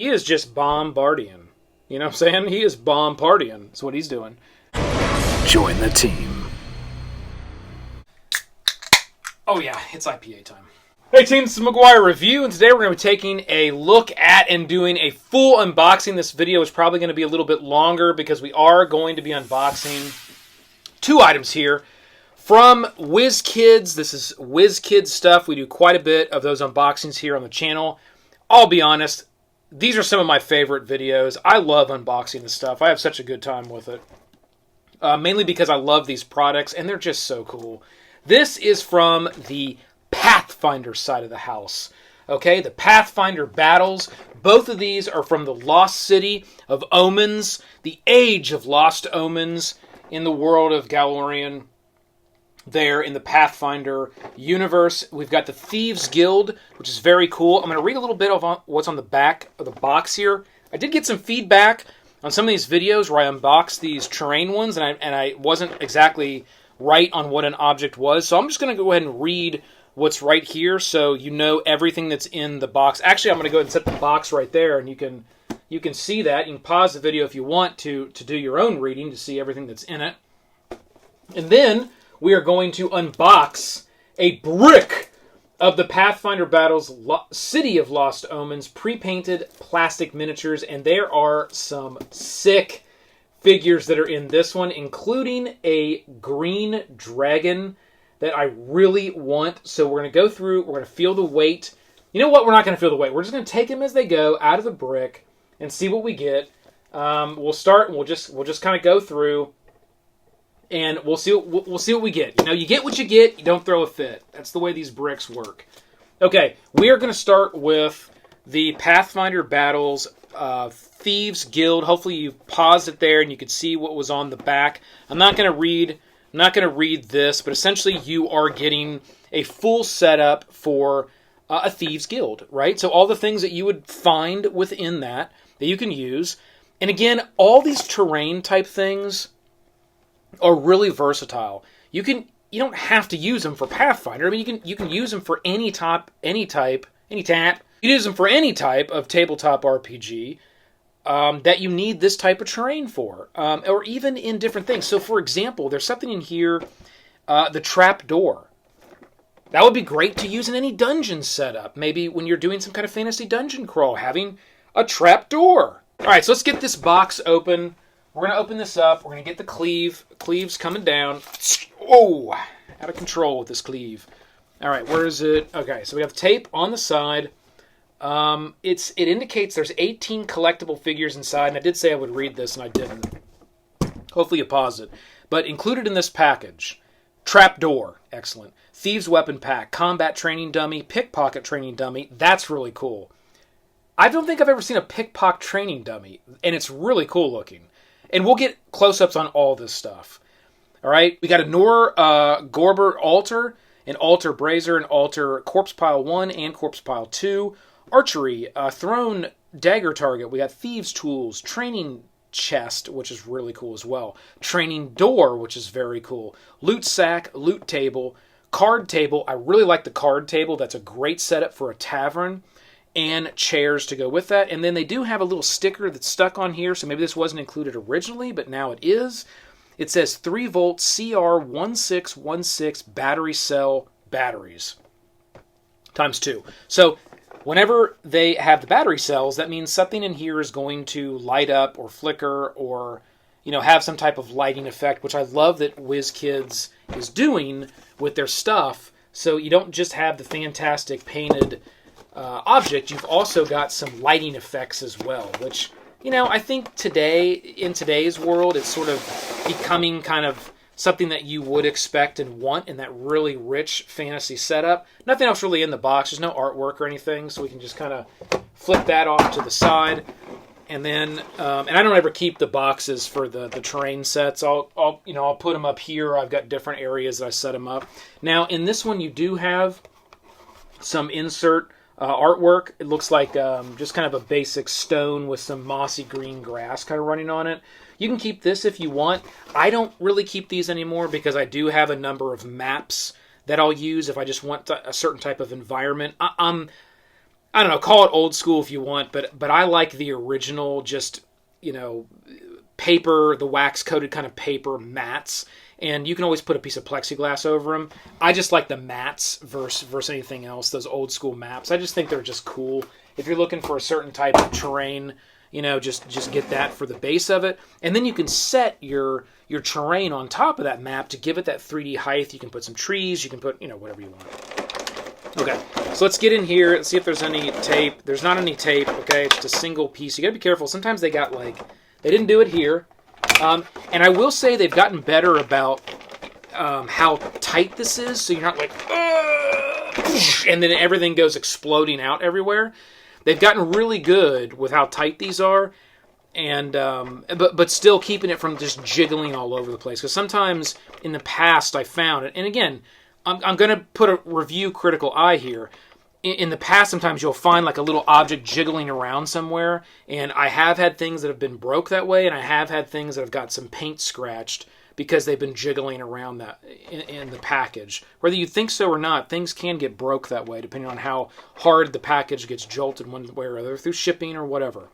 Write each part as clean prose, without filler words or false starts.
He is just bombarding. You know what I'm saying? He is bomb-partying. That's what he's doing. Join the team. Oh yeah, it's IPA time. Hey team, this is McGuire Review, and today we're going to be taking a look at and doing a full unboxing. This video is probably going to be a little bit longer because we are going to be unboxing two items here from Wizkids. This is Wizkids stuff. We do quite a bit of those unboxings here on the channel. I'll be honest, these are some of my favorite videos. I love unboxing this stuff. I have such a good time with it. Mainly because I love these products, and they're just so cool. This is from the Pathfinder side of the house. Okay, the Pathfinder battles. Both of these are from the Lost City of Omens, the Age of Lost Omens in the world of Galorian. There in the Pathfinder universe, we've got the Thieves Guild, which is very cool. I'm going to read a little bit of what's on the back of the box here. I did get some feedback on some of these videos where I unboxed these terrain ones, and I wasn't exactly right on what an object was. So I'm just going to go ahead and read what's right here so you know everything that's in the box. Actually, I'm going to go ahead and set the box right there, and you can see that. You can pause the video if you want to do your own reading to see everything that's in it. And then we are going to unbox a brick of the Pathfinder Battles City of Lost Omens pre-painted plastic miniatures, and there are some sick figures that are in this one, including a green dragon that I really want. So we're going to go through, we're going to feel the weight. You know what? We're not going to feel the weight. We're just going to take them as they go out of the brick and see what we get. We'll start, and we'll just kind of go through, and we'll see what we get. You know, you get what you get. You don't throw a fit. That's the way these bricks work. Okay, we are going to start with the Pathfinder Battles Thieves Guild. Hopefully you paused it there and you could see what was on the back. I'm not going to read this, but essentially you are getting a full setup for a Thieves Guild, right? So all the things that you would find within that you can use. And again, all these terrain type things are really versatile. You don't have to use them for Pathfinder. I mean, you can use them for any type. You can use them for any type of tabletop RPG that you need this type of terrain for, or even in different things. So, for example, there's something in here, the trap door. That would be great to use in any dungeon setup. Maybe when you're doing some kind of fantasy dungeon crawl, having a trap door. All right, so let's get this box open. We're going to open this up. We're going to get the sleeve. Cleave's coming down. Oh, out of control with this sleeve. All right, where is it? Okay, so we have tape on the side. It indicates there's 18 collectible figures inside, and I did say I would read this, and I didn't. Hopefully you paused it. But included in this package, trapdoor, excellent. Thieves weapon pack, combat training dummy, pickpocket training dummy. That's really cool. I don't think I've ever seen a pickpocket training dummy, and it's really cool looking. And we'll get close-ups on all this stuff. All right, we got a Nor Gorber altar, an altar brazier, an altar corpse pile 1 and corpse pile 2, archery, throne dagger target. We got thieves tools, training chest, which is really cool as well, training door, which is very cool, loot sack, loot table, card table. I really like the card table. That's a great setup for a tavern, and chairs to go with that. And then they do have a little sticker that's stuck on here, so maybe this wasn't included originally, but now it is. It says 3-volt CR1616 battery cell batteries times 2. So whenever they have the battery cells, that means something in here is going to light up or flicker or, have some type of lighting effect, which I love that Wizkids is doing with their stuff. So you don't just have the fantastic painted object, you've also got some lighting effects as well, which, I think in today's world, it's sort of becoming kind of something that you would expect and want in that really rich fantasy setup. Nothing else really in the box. There's no artwork or anything, so we can just kind of flip that off to the side. And then, and I don't ever keep the boxes for the terrain sets. I'll put them up here. I've got different areas that I set them up. Now, in this one, you do have some insert artwork. It looks like just kind of a basic stone with some mossy green grass kind of running on it. You can keep this if you want. I don't really keep these anymore because I do have a number of maps that I'll use if I just want a certain type of environment. I don't know, call it old school if you want, but I like the original, just, you know, paper, the wax-coated kind of paper mats. And you can always put a piece of plexiglass over them. I just like the mats versus anything else, those old school maps. I just think they're just cool. If you're looking for a certain type of terrain, you know, just get that for the base of it. And then you can set your terrain on top of that map to give it that 3D height. You can put some trees, you can put, you know, whatever you want. Okay, so let's get in here and see if there's any tape. There's not any tape, okay? It's just a single piece. You gotta be careful. Sometimes they got like, they didn't do it here. And I will say they've gotten better about how tight this is, so you're not like, and then everything goes exploding out everywhere. They've gotten really good with how tight these are, and but still keeping it from just jiggling all over the place. Because sometimes in the past I found it, and again, I'm going to put a review critical eye here. In the past, sometimes you'll find like a little object jiggling around somewhere, and I have had things that have been broke that way, and I have had things that have got some paint scratched because they've been jiggling around that in the package. Whether you think so or not, things can get broke that way, depending on how hard the package gets jolted one way or other, through shipping or whatever.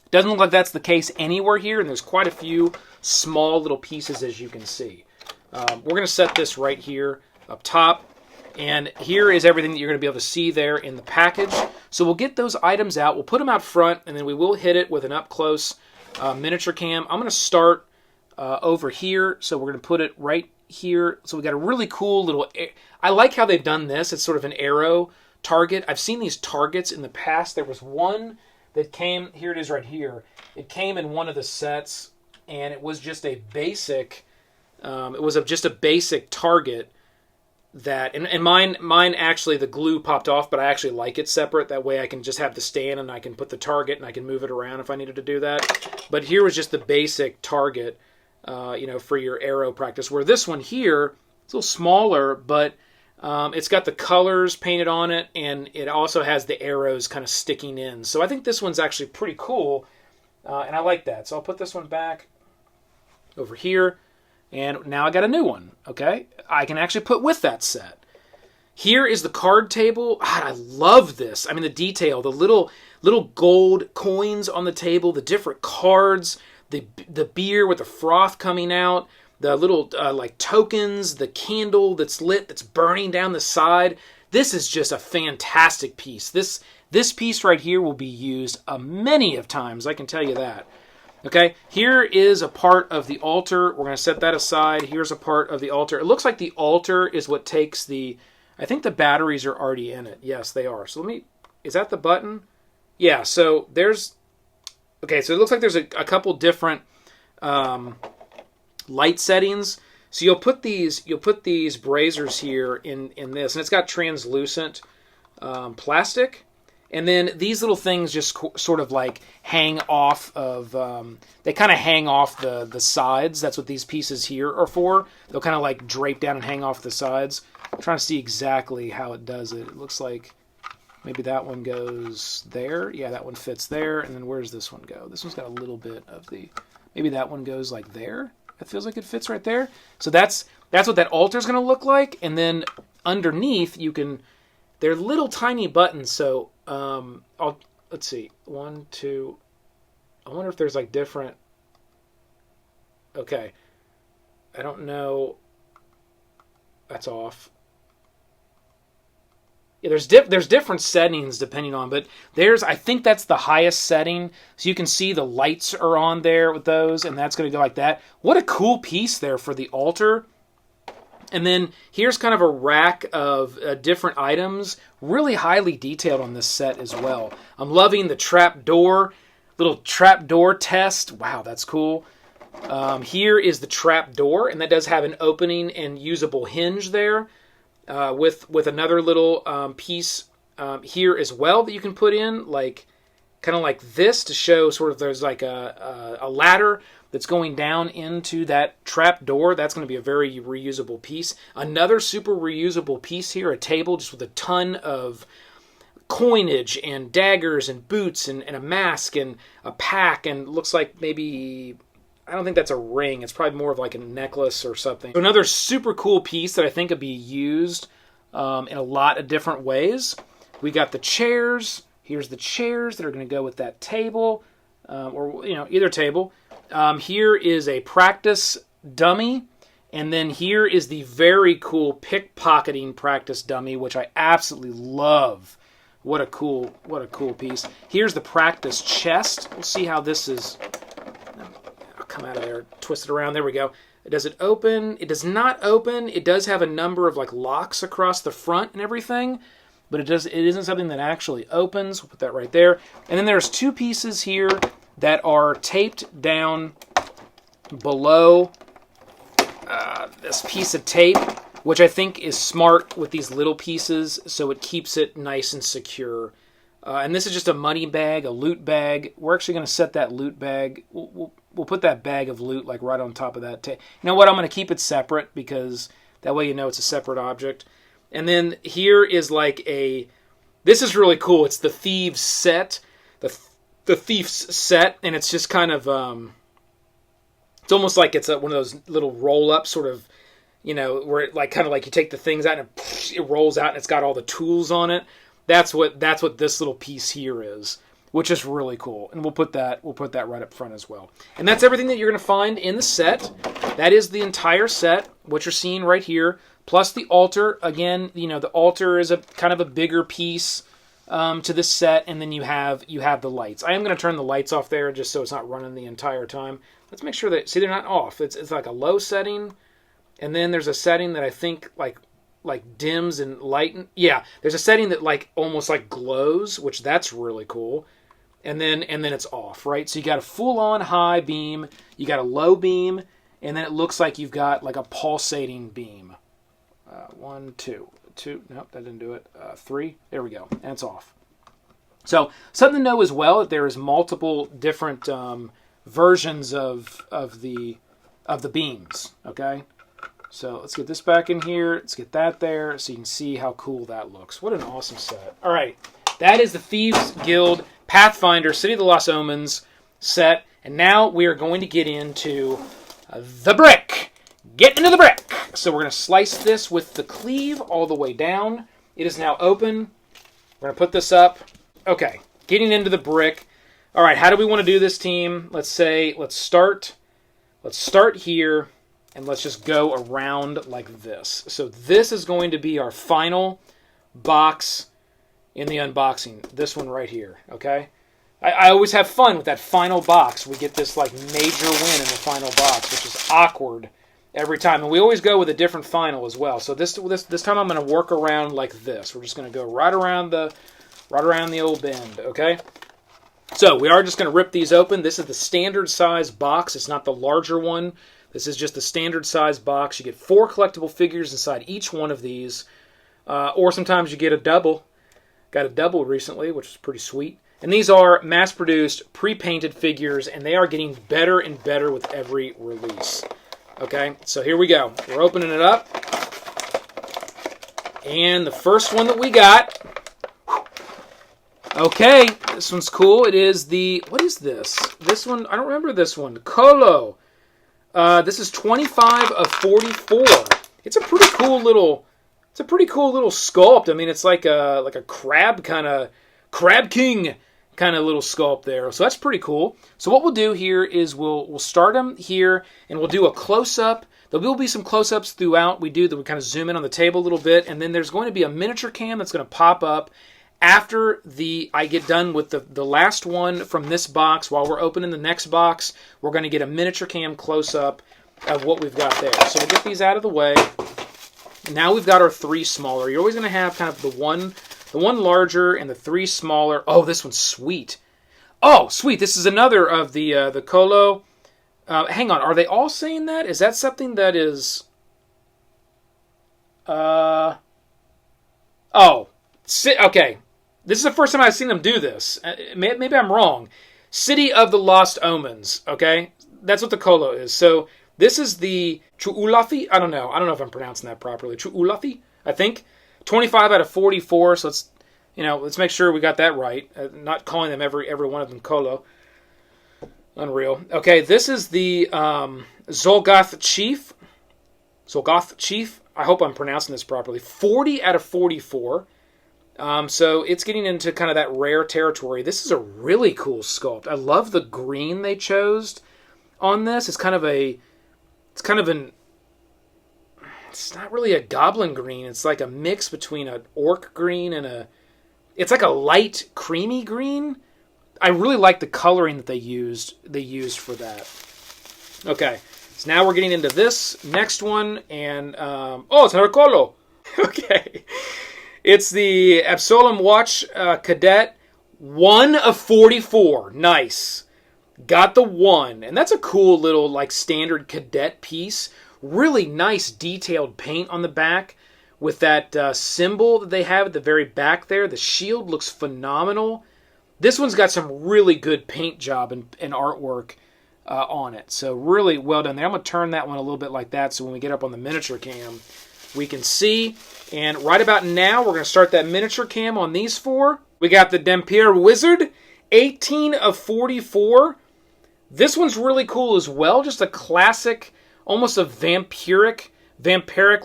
Doesn't look like that's the case anywhere here, and there's quite a few small little pieces, as you can see. We're going to set this right here up top. And here is everything that you're going to be able to see there in the package. So we'll get those items out. We'll put them out front, and then we will hit it with an up-close miniature cam. I'm going to start over here. So we're going to put it right here. So we got a really cool little... I like how they've done this. It's sort of an arrow target. I've seen these targets in the past. There was one that came... Here it is right here. It came in one of the sets, and it was just a basic... just a basic target. That and mine actually the glue popped off, but I actually like it separate. That way I can just have the stand and I can put the target and I can move it around if I needed to do that. But here was just the basic target, you know, for your arrow practice. Where this one here, it's a little smaller, but it's got the colors painted on it, and it also has the arrows kind of sticking in. So I think this one's actually pretty cool, and I like that. So I'll put this one back over here. And now I got a new one, okay? I can actually put with that set. Here is the card table. God, I love this. I mean, the detail, the little gold coins on the table, the different cards, the beer with the froth coming out, the little like tokens, the candle that's lit, that's burning down the side. This is just a fantastic piece. This piece right here will be used many of times, I can tell you that. Okay, here is a part of the altar. We're going to set that aside. Here's a part of the altar. It looks like the altar is what takes the... I think the batteries are already in it. Yes, they are. So let me... Is that the button? Yeah, so there's... Okay, so it looks like there's a couple different light settings. So you'll put these braziers here in this, and it's got translucent plastic. And then these little things just sort of like hang off of, they kind of hang off the sides. That's what these pieces here are for. They'll kind of like drape down and hang off the sides. I'm trying to see exactly how it does it. It looks like maybe that one goes there. Yeah, that one fits there. And then where's this one go? This one's got a little bit of the, maybe that one goes like there. That feels like it fits right there. So that's what that altar is going to look like. And then underneath you can, they're little tiny buttons. So let's see, 1, 2, I wonder if there's like different, okay, I don't know, that's off. Yeah, there's different settings depending on, but I think that's the highest setting, so you can see the lights are on there with those, and that's going to go like that. What a cool piece there for the altar. And then here's kind of a rack of different items, really highly detailed on this set as well. I'm loving the trapdoor, little trapdoor test. Wow, that's cool. Here is the trapdoor, and that does have an opening and usable hinge there with another little piece here as well that you can put in, like kind of like this to show sort of there's like a ladder that's going down into that trap door. That's going to be a very reusable piece. Another super reusable piece here, a table just with a ton of coinage and daggers and boots and a mask and a pack, and looks like maybe, I don't think that's a ring. It's probably more of like a necklace or something. So another super cool piece that I think could be used in a lot of different ways. We got the chairs. Here's the chairs that are going to go with that table, or either table. Here is a practice dummy, and then here is the very cool pickpocketing practice dummy, which I absolutely love. What a cool piece. Here's the practice chest. We'll see how this is. I'll come out of there, twist it around. There we go. Does it open? It does not open. It does have a number of like locks across the front and everything, but it isn't something that actually opens. We'll put that right there. And then there's two pieces here that are taped down below this piece of tape, which I think is smart with these little pieces, so it keeps it nice and secure. And this is just a money bag, a loot bag. We're actually going to set that loot bag. We'll put that bag of loot like right on top of that tape. You know what? I'm going to keep it separate because that way you know it's a separate object. And then here is like this is really cool. It's the Thieves set, the Thief's set, and it's just kind of it's almost like it's one of those little roll-up sort of, where it like kind of like you take the things out and it rolls out and it's got all the tools on it. That's what this little piece here is, which is really cool. And we'll put that right up front as well. And that's everything that you're going to find in the set. That is the entire set, what you're seeing right here, plus the altar. Again, the altar is a kind of a bigger piece to this set, and then you have the lights. I am going to turn the lights off there just so it's not running the entire time. Let's make sure that, see, they're not off. It's like a low setting, and then there's a setting that I think like dims and lighten. Yeah, there's a setting that like almost like glows, which that's really cool. And then it's off, right? So you got a full-on high beam, you got a low beam, and then it looks like you've got like a pulsating beam. 1, 2. Nope, that didn't do it. 3. There we go. And it's off. So something to know as well that there is multiple different versions of the beams. Okay. So let's get this back in here. Let's get that there so you can see how cool that looks. What an awesome set. All right. That is the Thieves Guild Pathfinder City of the Lost Omens set. And now we are going to get into the brick. Get into the brick. So we're going to slice this with the cleave all the way down. It is now open. We're going to put this up. Okay. Getting into the brick. All right. How do we want to do this, team? Let's start here. And let's just go around like this. So this is going to be our final box in the unboxing. This one right here, okay? I always have fun with that final box. We get this like major win in the final box, which is awkward every time. And we always go with a different final as well. So this time I'm going to work around like this. We're just going to go right around the old bend, okay? So we are just going to rip these open. This is the standard size box. It's not the larger one. This is just the standard size box. You get 4 collectible figures inside each one of these. Or sometimes you get a double. Got a double recently, which is pretty sweet. And these are mass-produced, pre-painted figures, and they are getting better and better with every release. Okay, so here we go. We're opening it up. And the first one that we got... Okay, this one's cool. It is the... What is this? This one, I don't remember this one. Colo. This is 25 of 44. It's a pretty cool little sculpt. I mean, it's like a crab king kind of little sculpt there. So that's pretty cool. So what we'll do here is we'll start them here and we'll do a close up. There will be some close ups throughout. We kind of zoom in on the table a little bit, and then there's going to be a miniature cam that's going to pop up after I get done with the last one from this box. While we're opening the next box, we're going to get a miniature cam close-up of what we've got there. So we'll get these out of the way. Now we've got our 3 smaller. You're always going to have kind of the one larger and the 3 smaller. Oh, this one's sweet. Oh, sweet. This is another of the Colo. Hang on. Are they all saying that? Is that something that is... Oh. Okay. This is the first time I've seen them do this. Maybe I'm wrong. City of the Lost Omens, okay? That's what the Colo is. So this is the Truulathi. I don't know if I'm pronouncing that properly. Truulathi, I think. 25 out of 44. So let's make sure we got that right. Not calling them every one of them Colo. Unreal. Okay, this is the Zolgoth Chief. Zolgoth Chief. I hope I'm pronouncing this properly. 40 out of 44. So it's getting into kind of that rare territory. This is a really cool sculpt. I love the green they chose on this. It's not really a goblin green. It's like a mix between an orc green and it's like a light creamy green. I really like the coloring that they used for that. Okay, so now we're getting into this next one, and it's Hercolo. Okay. It's the Absolum Watch Cadet, 1 of 44. Nice. Got the 1. And that's a cool little like standard cadet piece. Really nice detailed paint on the back with that symbol that they have at the very back there. The shield looks phenomenal. This one's got some really good paint job and artwork on it. So really well done there. I'm going to turn that one a little bit like that so when we get up on the miniature cam, we can see. And right about now, we're going to start that miniature cam on these 4. We got the Dampier Wizard, 18 of 44. This one's really cool as well. Just a classic, almost a vampiric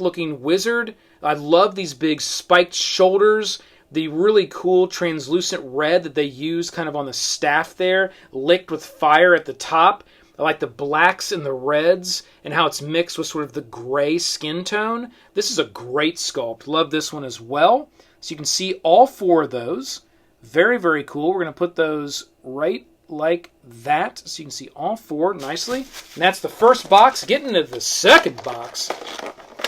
looking wizard. I love these big spiked shoulders. The really cool translucent red that they use kind of on the staff there, licked with fire at the top. I like the blacks and the reds and how it's mixed with sort of the gray skin tone. This is a great sculpt. Love this one as well. So you can see all 4 of those. Very, very cool. We're going to put those right like that so you can see all 4 nicely. And that's the first box. Getting into the second box.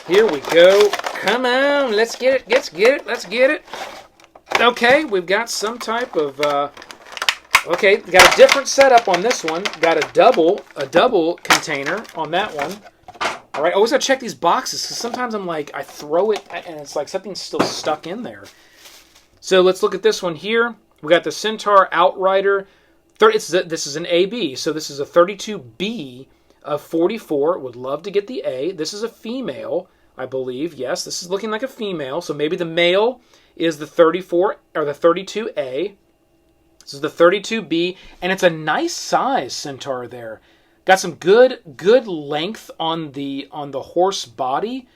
Here we go. Come on. Let's get it. Let's get it. Okay, we've got some type of... Okay, got a different setup on this one. Got a double container on that one. All right, always gotta check these boxes because sometimes I'm like, I throw it and it's like something's still stuck in there. So let's look at this one here. We got the Centaur Outrider. This is an AB, so this is a 32B of 44. Would love to get the A. This is a female, I believe. Yes, this is looking like a female. So maybe the male is the 34 or the 32A. This is the 32B, and it's a nice size Centaur there. Got some good length on the horse body.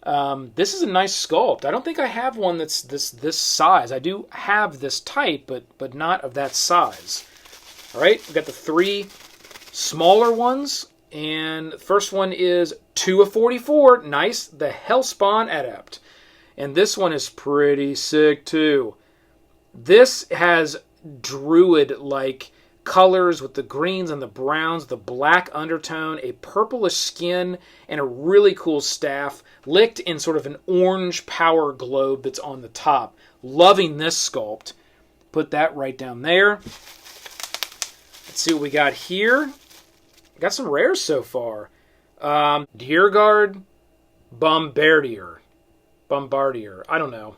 This is a nice sculpt. I don't think I have one that's this size. I do have this type, but not of that size. All right, we've got the 3 smaller ones, and the first one is 2 of 44. Nice, the Hellspawn Adept. And this one is pretty sick too. This has druid-like colors with the greens and the browns, the black undertone, a purplish skin, and a really cool staff licked in sort of an orange power globe that's on the top. Loving this sculpt. Put that right down there. Let's see what we got here. Got some rares so far. Deer Guard, Bombardier. I don't know.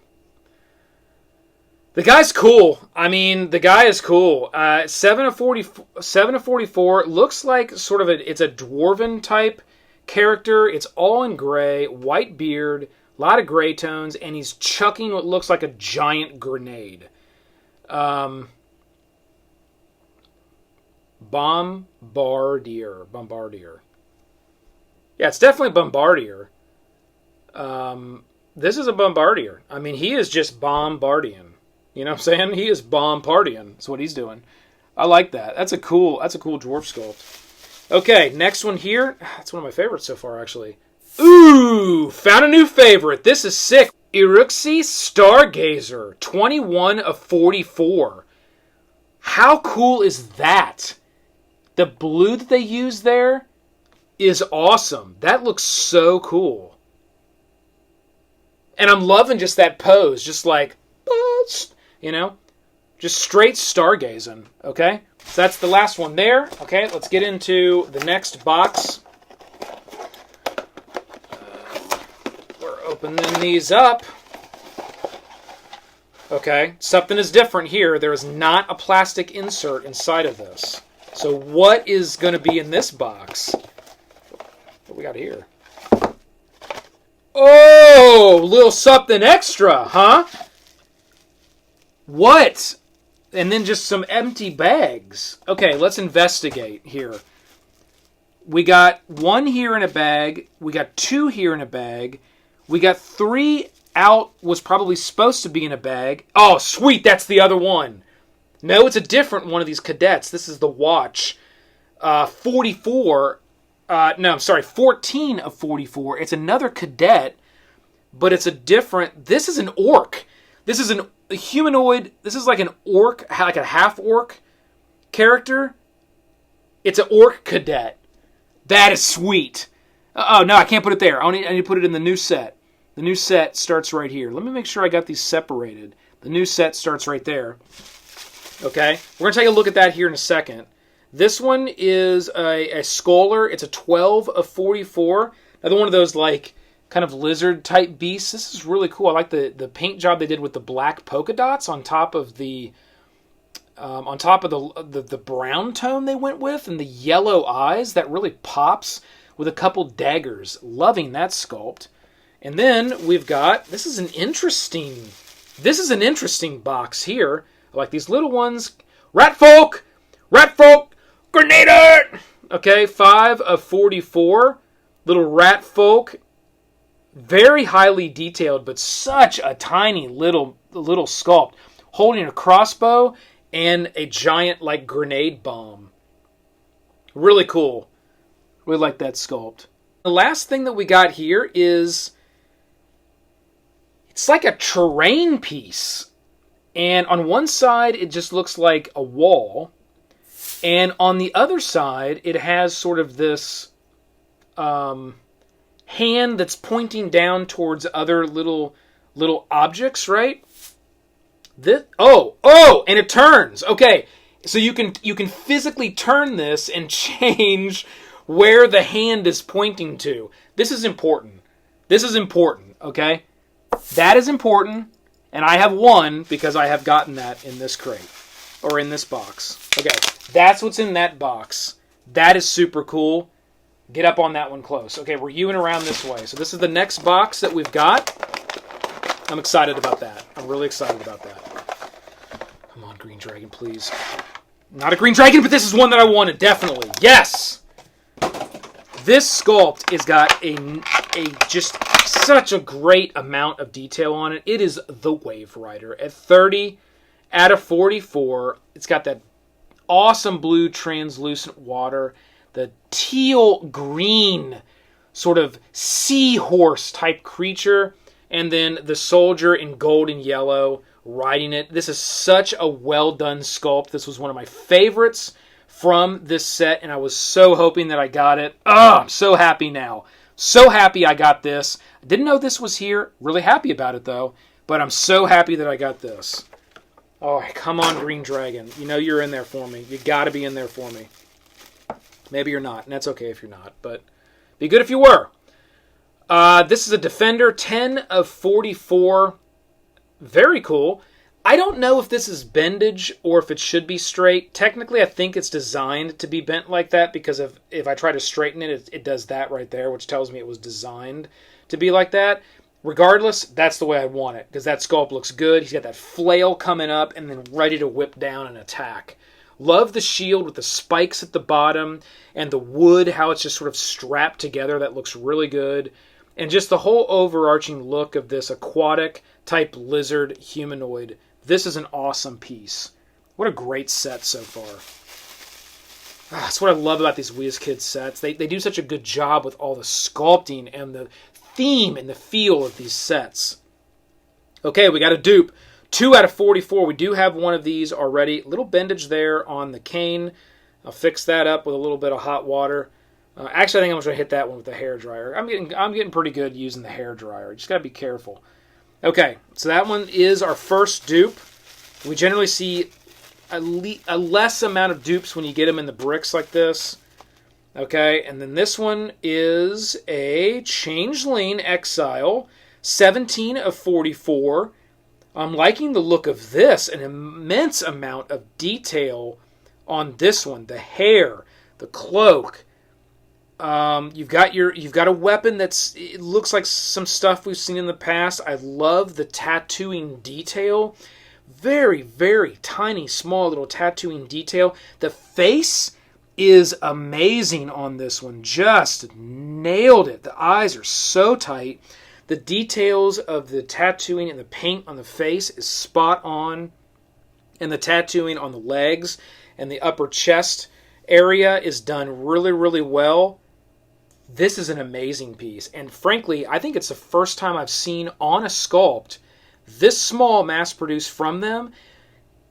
The guy's cool. I mean, the guy is cool. 7 of 44. Looks like sort of it's a dwarven type character. It's all in gray, white beard, a lot of gray tones, and he's chucking what looks like a giant grenade. Bombardier. Yeah, it's definitely Bombardier. This is a Bombardier. I mean, he is just bombarding. You know what I'm saying? He is bomb partying. That's what he's doing. I like that. That's a cool dwarf sculpt. Okay, next one here. That's one of my favorites so far, actually. Ooh, found a new favorite. This is sick. Iruxi Stargazer, 21 of 44. How cool is that? The blue that they use there is awesome. That looks so cool. And I'm loving just that pose. Just like, you know, just straight stargazing, okay? So that's the last one there. Okay, let's get into the next box. We're opening these up. Okay, something is different here. There is not a plastic insert inside of this. So what is going to be in this box? What we got here? Oh, little something extra, huh? What? And then just some empty bags. Okay, let's investigate here. We got 1 here in a bag. We got 2 here in a bag. We got 3 out was probably supposed to be in a bag. Oh, sweet, that's the other one. No, it's a different one of these cadets. This is the Watch. 44. No, I'm sorry, 14 of 44. It's another cadet, but it's a different... This is an orc. This is a humanoid. This is like an orc, like a half-orc character. It's an orc cadet. That is sweet. Oh, no, I can't put it there. I need to put it in the new set. The new set starts right here. Let me make sure I got these separated. The new set starts right there. Okay? We're going to take a look at that here in a second. This one is a Scholar. It's a 12 of 44. Another one of those, like, kind of lizard-type beasts. This is really cool. I like the paint job they did with the black polka dots on top of the brown tone they went with, and the yellow eyes. That really pops with a couple daggers. Loving that sculpt. And then we've got, this is an interesting box here. I like these little ones. Ratfolk! Grenader! Okay, 5 of 44. Little Ratfolk. Very highly detailed, but such a tiny little sculpt. Holding a crossbow and a giant, like, grenade bomb. Really cool. Really like that sculpt. The last thing that we got here is... It's like a terrain piece. And on one side, it just looks like a wall. And on the other side, it has sort of this hand that's pointing down towards other little objects, right? And it turns. Okay, so you can physically turn this and change where the hand is pointing to. This is important. Okay? That is important, and I have one because I have gotten that in this crate, or in this box. Okay, that's what's in that box. That is super cool. Get up on that one close. Okay, we're Uing around this way. So this is the next box that we've got. I'm excited about that. I'm really excited about that. Come on, Green Dragon, please. Not a Green Dragon, but this is one that I wanted, definitely. Yes! This sculpt has got a just such a great amount of detail on it. It is the Wave Rider. At 30 out of 44, it's got that awesome blue translucent water, the teal green sort of seahorse type creature, and then the soldier in gold and yellow riding it. This is such a well done sculpt. This was one of my favorites from this set, and I was so hoping that I got it. Oh, I'm so happy now. So happy I got this. I didn't know this was here. Really happy about it, though. But I'm so happy that I got this. Oh, come on, Green Dragon. You know you're in there for me. You got to be in there for me. Maybe you're not, and that's okay if you're not. But be good if you were. This is a Defender, 10 of 44. Very cool. I don't know if this is bendage or if it should be straight. Technically, I think it's designed to be bent like that because if I try to straighten it, it does that right there, which tells me it was designed to be like that. Regardless, that's the way I want it because that sculpt looks good. He's got that flail coming up and then ready to whip down and attack. Love the shield with the spikes at the bottom and the wood, how it's just sort of strapped together. That looks really good. And just the whole overarching look of this aquatic type lizard humanoid. This is an awesome piece. What a great set so far. That's what I love about these Wizkids sets. They do such a good job with all the sculpting and the theme and the feel of these sets. Okay, we got a dupe. 2 out of 44. We do have one of these already. Little bendage there on the cane. I'll fix that up with a little bit of hot water. Actually, I think I'm going to hit that one with the hairdryer. I'm getting pretty good using the hairdryer. You just got to be careful. Okay, so that one is our first dupe. We generally see a less amount of dupes when you get them in the bricks like this. Okay, and then this one is a Changeling Exile, 17 of 44. I'm liking the look of this, an immense amount of detail on this one. The hair, the cloak. You've got a weapon it looks like some stuff we've seen in the past. I love the tattooing detail. Very, very tiny, small little tattooing detail. The face is amazing on this one. Just nailed it. The eyes are so tight. The details of the tattooing and the paint on the face is spot on. And the tattooing on the legs and the upper chest area is done really, really well. This is an amazing piece. And frankly, I think it's the first time I've seen on a sculpt this small, mass-produced from them,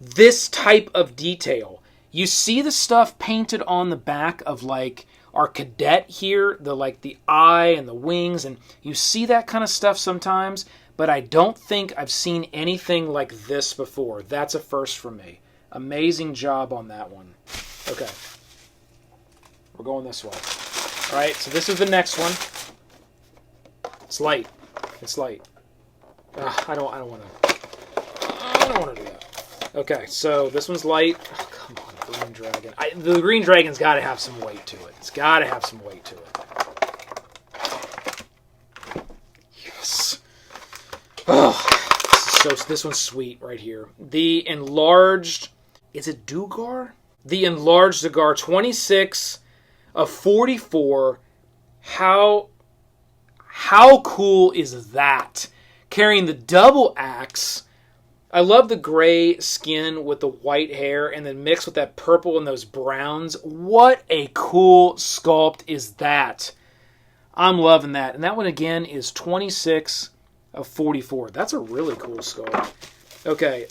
this type of detail. You see the stuff painted on the back of like our cadet here, the eye and the wings, and you see that kind of stuff sometimes, but I don't think I've seen anything like this before. That's a first for me. Amazing job on that one. Okay. We're going this way. All right, so this is the next one. It's light. It's light. I don't want to do that. Okay, so this one's light. Oh, come on, Green Dragon. The Green Dragon's got to have some weight to it. It's got to have some weight to it. Yes. Oh, this one's sweet right here. The enlarged, is it Dugar? The enlarged Dugar, 26 of 44. How cool is that? Carrying the double axe. I love the gray skin with the white hair and then mixed with that purple and those browns. What a cool sculpt is that? I'm loving that. And that one again is 26 of 44. That's a really cool sculpt. Okay.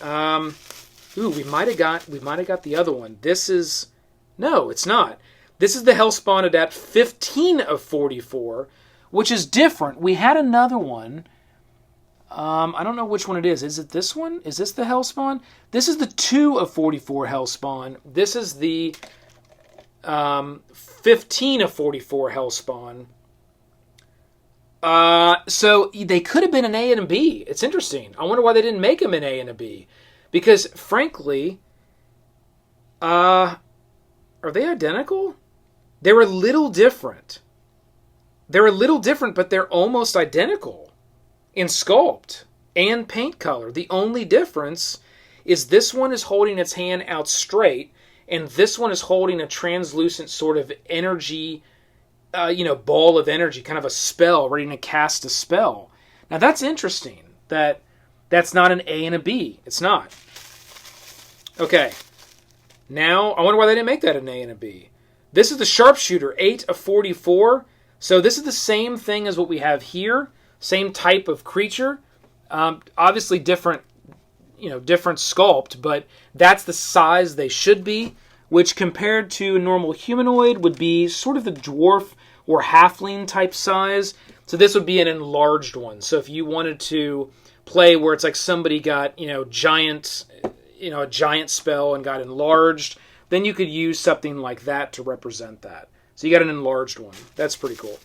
Ooh, we might have got the other one. This is, no, it's not. This is the Hellspawn Adept 15 of 44, which is different. We had another one. I don't know which one it is. Is it this one? Is this the Hellspawn? This is the 2 of 44 Hellspawn. This is the 15 of 44 Hellspawn. So they could have been an A and a B. It's interesting. I wonder why they didn't make them an A and a B. Because, frankly, are they identical? They're a little different. They're a little different, but they're almost identical in sculpt and paint color. The only difference is this one is holding its hand out straight, and this one is holding a translucent sort of energy, ball of energy, kind of a spell, ready to cast a spell. Now that's interesting. That's not an A and a B. It's not. Okay. Now, I wonder why they didn't make that an A and a B. This is the Sharpshooter, 8 of 44. So this is the same thing as what we have here. Same type of creature. Obviously different sculpt, but that's the size they should be, which compared to a normal humanoid would be sort of the dwarf or halfling type size. So this would be an enlarged one. So if you wanted to play where it's like somebody got, a giant spell and got enlarged, then you could use something like that to represent that. So you got an enlarged one. That's pretty cool.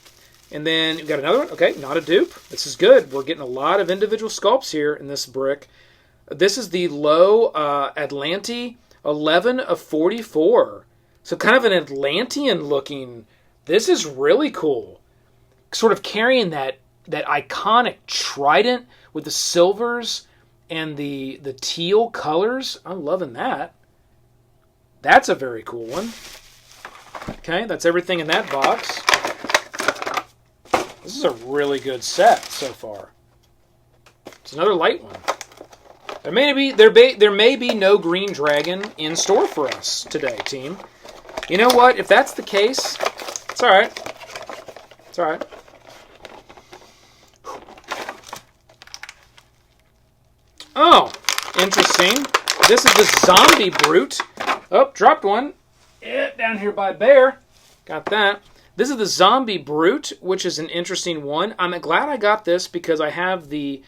And then you've got another one. Okay, not a dupe. This is good. We're getting a lot of individual sculpts here in this brick. This is the low Atlanti, 11 of 44. So kind of an Atlantean looking. This is really cool. Sort of carrying that iconic trident with the silvers and the teal colors. I'm loving that. That's a very cool one. Okay, that's everything in that box. This is a really good set so far. It's another light one. There may be no Green Dragon in store for us today, team. You know what? If that's the case, it's all right. It's all right. Oh, interesting. This is the Zombie Brute. Oh, dropped one. Down here by Bear. Got that. This is the Zombie Brute, which is an interesting one. I'm glad I got this because I have a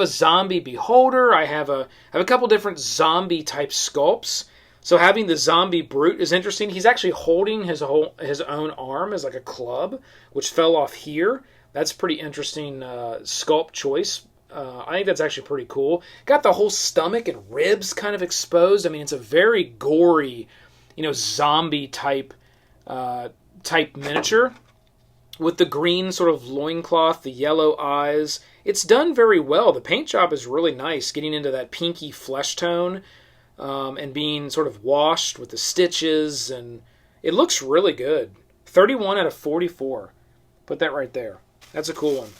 Zombie Beholder. I have a couple different zombie type sculpts. So having the Zombie Brute is interesting. He's actually holding his own arm as like a club, which fell off here. That's pretty interesting sculpt choice. I think that's actually pretty cool. Got the whole stomach and ribs kind of exposed. I mean, it's a very gory, zombie type miniature with the green sort of loincloth, the yellow eyes. It's done very well. The paint job is really nice, getting into that pinky flesh tone and being sort of washed with the stitches, and it looks really good. 31 out of 44. Put that right there. That's a cool one.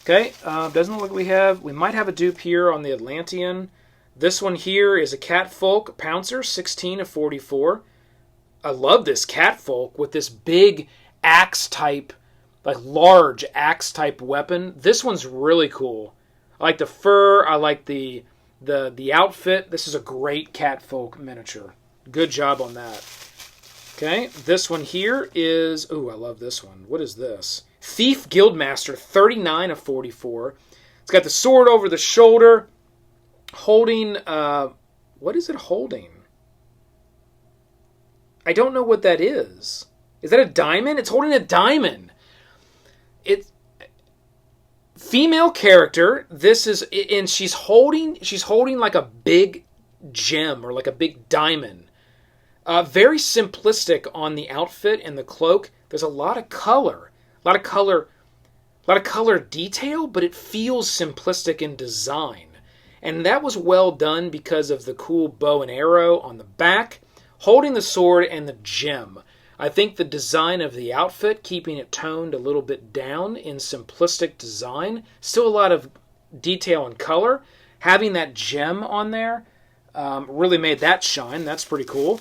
Okay, doesn't look like we might have a dupe here on the Atlantean. This one here is a Catfolk Pouncer, 16 of 44. I love this Catfolk with this big axe type, like large axe type weapon. This one's really cool. I like the fur, I like the outfit. This is a great Catfolk miniature. Good job on that. Okay, this one here is, ooh, I love this one. What is this? Thief Guildmaster, 39 of 44. It's got the sword over the shoulder, holding, what is it holding? I don't know what that is. Is that a diamond? It's holding a diamond. It's female character. This is, and she's holding like a big gem or like a big diamond. Very simplistic on the outfit and the cloak. There's a lot of color. A lot of color detail, but it feels simplistic in design. And that was well done because of the cool bow and arrow on the back, holding the sword and the gem. I think the design of the outfit, keeping it toned a little bit down in simplistic design, still a lot of detail and color. Having that gem on there really made that shine. That's pretty cool.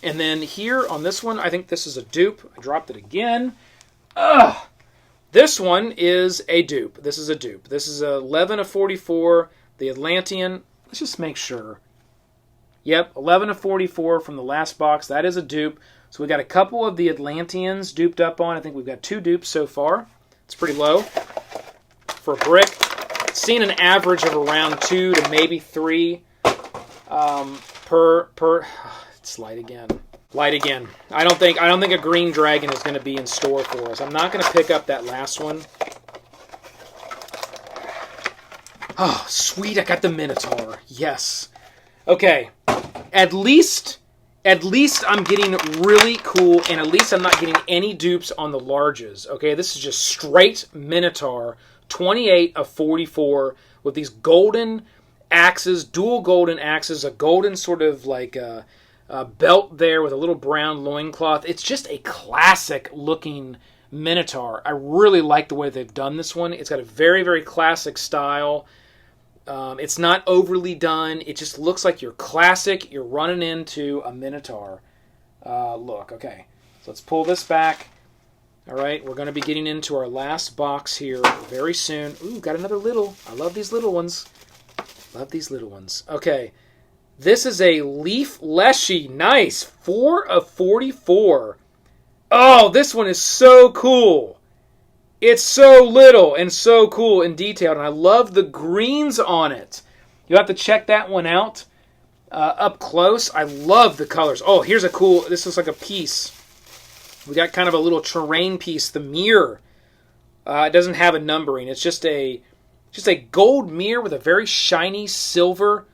And then here on this one, I think this is a dupe. I dropped it again. This one is a dupe. This is a dupe. This is 11 of 44, the Atlantean. Let's just make sure. Yep, 11 of 44 from the last box. That is a dupe. So we got a couple of the Atlanteans duped up on. I think we've got 2 dupes so far. It's pretty low for a brick. Seen an average of around 2 to maybe 3 per. It's light again. Light again. I don't think a green dragon is going to be in store for us. I'm not going to pick up that last one. Oh, sweet! I got the Minotaur. Yes. Okay. At least I'm getting really cool, and at least I'm not getting any dupes on the larges. Okay, this is just straight Minotaur, 28 of 44, with these golden axes, dual golden axes, a golden sort of like a belt there with a little brown loincloth. It's just a classic looking Minotaur. I really like the way they've done this one. It's got a very, very classic style. It's not overly done. It just looks like you're classic. You're running into a Minotaur look. Okay, so let's pull this back. All right, we're going to be getting into our last box here very soon. Ooh, got another little. I love these little ones. Love these little ones. Okay, this is a Leaf Leshy. Nice. 4 of 44. Oh, this one is so cool. It's so little and so cool and detailed, and I love the greens on it. You'll have to check that one out up close. I love the colors. Oh, here's a cool, this looks like a piece. We got kind of a little terrain piece, the mirror. It doesn't have a numbering. It's just a gold mirror with a very shiny silver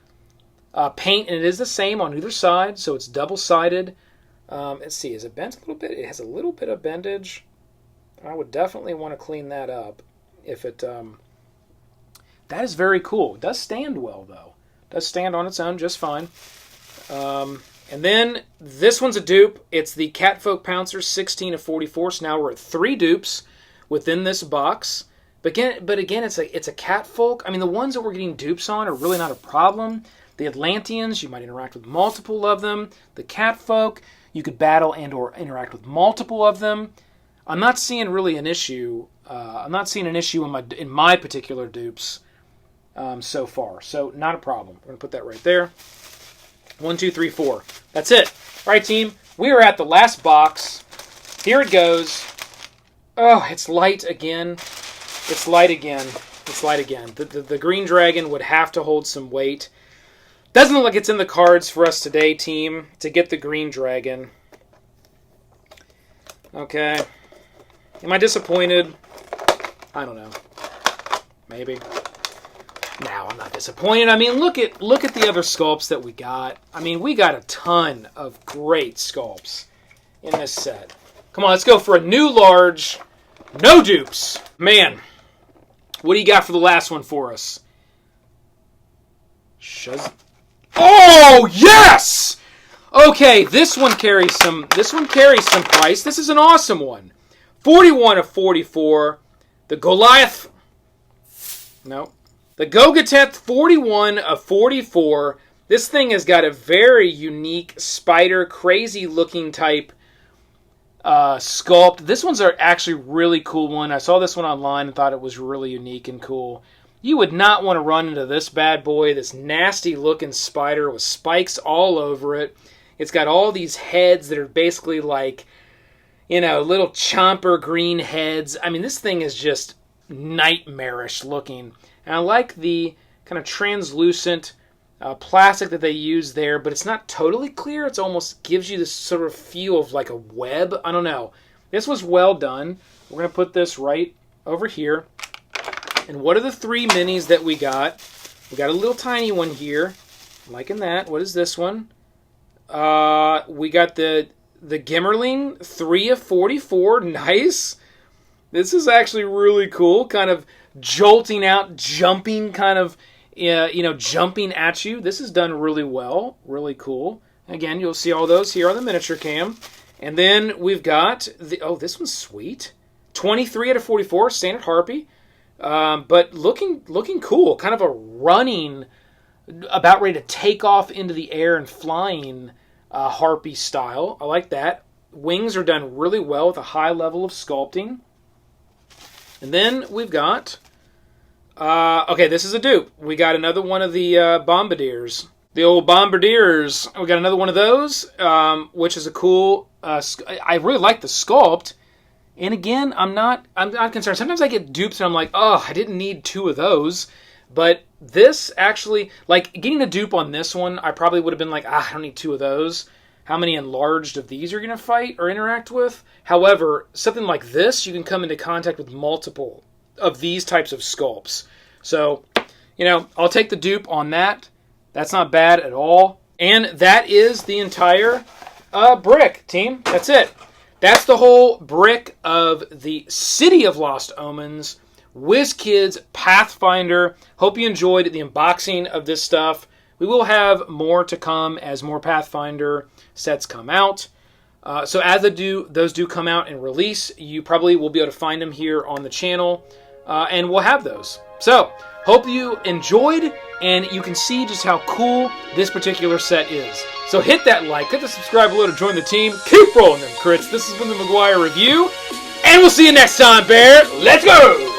paint, and it is the same on either side, so it's double-sided. Let's see, is it bent a little bit? It has a little bit of bendage. I would definitely want to clean that up. If it, that is very cool. It does stand well, though. It does stand on its own just fine. And then this one's a dupe. It's the Catfolk Pouncer, 16 of 44. So now we're at 3 dupes within this box. But again, it's a Catfolk. I mean, the ones that we're getting dupes on are really not a problem. The Atlanteans, you might interact with multiple of them. The Catfolk, you could battle and or interact with multiple of them. I'm not seeing really an issue. I'm not seeing an issue in my particular dupes so far. So not a problem. We're going to put that right there. 1, 2, 3, 4. That's it. All right, team. We are at the last box. Here it goes. Oh, it's light again. It's light again. It's light again. The green dragon would have to hold some weight. Doesn't look like it's in the cards for us today, team, to get the green dragon. Okay. Am I disappointed? I don't know. Maybe. No, I'm not disappointed. I mean, look at the other sculpts that we got. I mean, we got a ton of great sculpts in this set. Come on, let's go for a new large. No dupes. Man, what do you got for the last one for us? Oh, yes! Okay, this one carries some price. This is an awesome one. 41 of 44. The Goliath No. The Gogateth 41 of 44. This thing has got a very unique spider, crazy looking type sculpt. This one's actually really cool one. I saw this one online and thought it was really unique and cool. You would not want to run into this bad boy, this nasty looking spider with spikes all over it. It's got all these heads that are basically like, you know, little chomper green heads. I mean, this thing is just nightmarish looking. And I like the kind of translucent plastic that they use there, but it's not totally clear. It almost gives you this sort of feel of like a web. I don't know. This was well done. We're going to put this right over here. And what are the 3 minis that we got? We got a little tiny one here. I'm liking that. What is this one? We got the Gimmerling 3 of 44. Nice. This is actually really cool. Kind of jolting out, jumping, kind of, jumping at you. This is done really well. Really cool. Again, you'll see all those here on the miniature cam. And then we've got this one's sweet. 23 out of 44, standard Harpy. But looking cool. Kind of a running, about ready to take off into the air and flying Harpy style. I like that. Wings are done really well with a high level of sculpting. And then we've got, this is a dupe. We got another one of the Bombardiers. The old Bombardiers. We got another one of those, which is a cool, I really like the sculpt. And again, I'm not concerned. Sometimes I get dupes and I'm like, oh, I didn't need 2 of those. But this actually, like, getting a dupe on this one, I probably would have been like, I don't need 2 of those. How many enlarged of these you're going to fight or interact with? However, something like this, you can come into contact with multiple of these types of sculpts. So, I'll take the dupe on that. That's not bad at all. And that is the entire brick, team. That's it. That's the whole brick of the City of Lost Omens, Wizkids Pathfinder. Hope you enjoyed the unboxing of this stuff. We will have more to come as more Pathfinder sets come out. So as those do come out and release, you probably will be able to find them here on the channel, and we'll have those. So, hope you enjoyed, and you can see just how cool this particular set is. So hit that like, hit the subscribe below to join the team. Keep rolling them crits. This has been the McGuire Review, and we'll see you next time, Bear. Let's go!